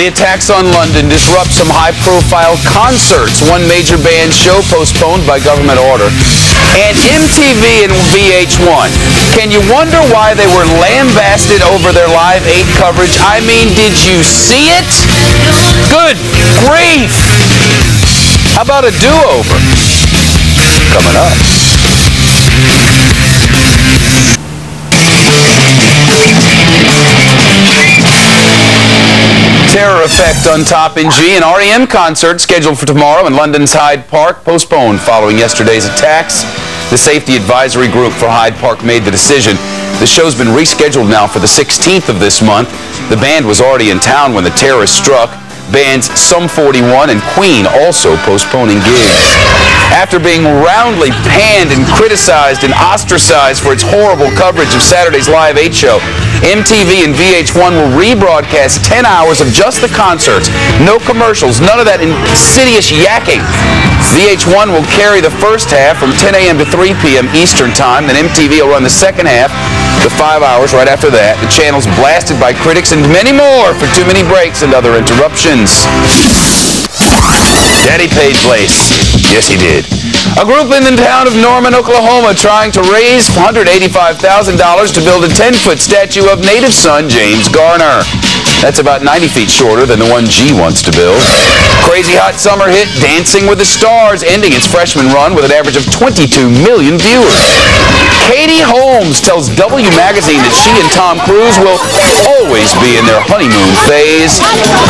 The attacks on London disrupt some high-profile concerts. One major band show postponed by government order. And MTV and VH1. Can you wonder why they were lambasted over their Live 8 coverage? I mean, did you see it? Good grief! How about a do-over? Coming up. Terror effect on Top and G. An REM concert scheduled for tomorrow in London's Hyde Park postponed following yesterday's attacks. The Safety Advisory Group for Hyde Park made the decision. The show's been rescheduled now for the 16th of this month. The band was already in town when the terrorists struck. Bands Sum 41 and Queen also postponing gigs. After being roundly panned and criticized and ostracized for its horrible coverage of Saturday's Live 8 show, MTV and VH1 will rebroadcast 10 hours of just the concerts. No commercials, none of that insidious yakking. VH1 will carry the first half from 10 a.m. to 3 p.m. Eastern Time. Then MTV will run the second half, the 5 hours right after that. The channel's blasted by critics and many more for too many breaks and other interruptions. Daddy paid place. Yes, he did. A group in the town of Norman, Oklahoma, trying to raise $185,000 to build a 10-foot statue of native son James Garner. That's about 90 feet shorter than the one G wants to build. Crazy hot summer hit Dancing with the Stars, ending its freshman run with an average of 22 million viewers. Katie Holmes tells W Magazine that she and Tom Cruise will always be in their honeymoon phase.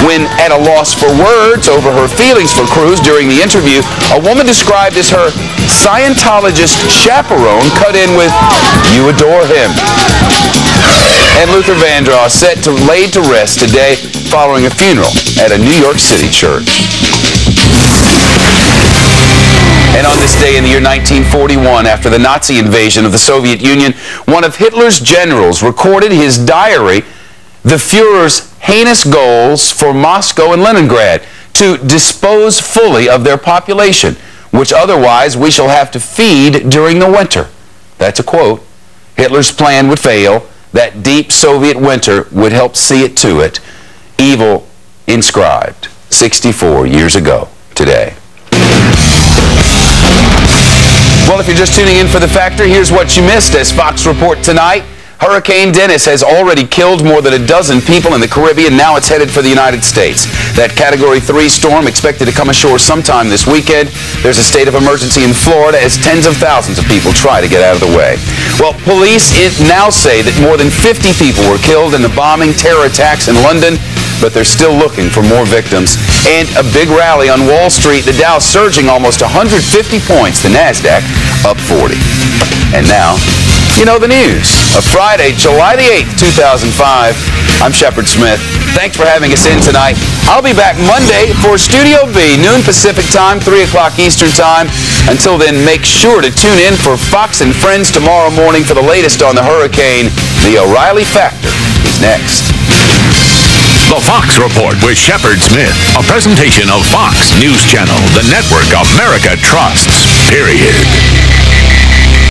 When at a loss for words over her feelings for Cruise during the interview, a woman described as her Scientologist chaperone cut in with, "You adore him." And Luther Vandross set to laid to rest today following a funeral at a New York City church. And on this day in the year 1941, after the Nazi invasion of the Soviet Union, one of Hitler's generals recorded his diary, the Führer's heinous goals for Moscow and Leningrad, to dispose fully of their population, which otherwise we shall have to feed during the winter. That's a quote. Hitler's plan would fail. That deep Soviet winter would help see it to it. Evil inscribed 64 years ago today. Well, if you're just tuning in for The Factor, here's what you missed as Fox report tonight. Hurricane Dennis has already killed more than a dozen people in the Caribbean. Now it's headed for the United States. That Category 3 storm expected to come ashore sometime this weekend. There's a state of emergency in Florida as tens of thousands of people try to get out of the way. Well, police now say that more than 50 people were killed in the bombing terror attacks in London, but they're still looking for more victims. And a big rally on Wall Street, the Dow surging almost 150 points, the NASDAQ up 40. And now, you know the news. Of Friday, July the 8th, 2005. I'm Shepard Smith. Thanks for having us in tonight. I'll be back Monday for Studio B, noon Pacific time, 3 o'clock Eastern time. Until then, make sure to tune in for Fox and Friends tomorrow morning for the latest on the hurricane. The O'Reilly Factor is next. The Fox Report with Shepard Smith, a presentation of Fox News Channel, the network America trusts, period.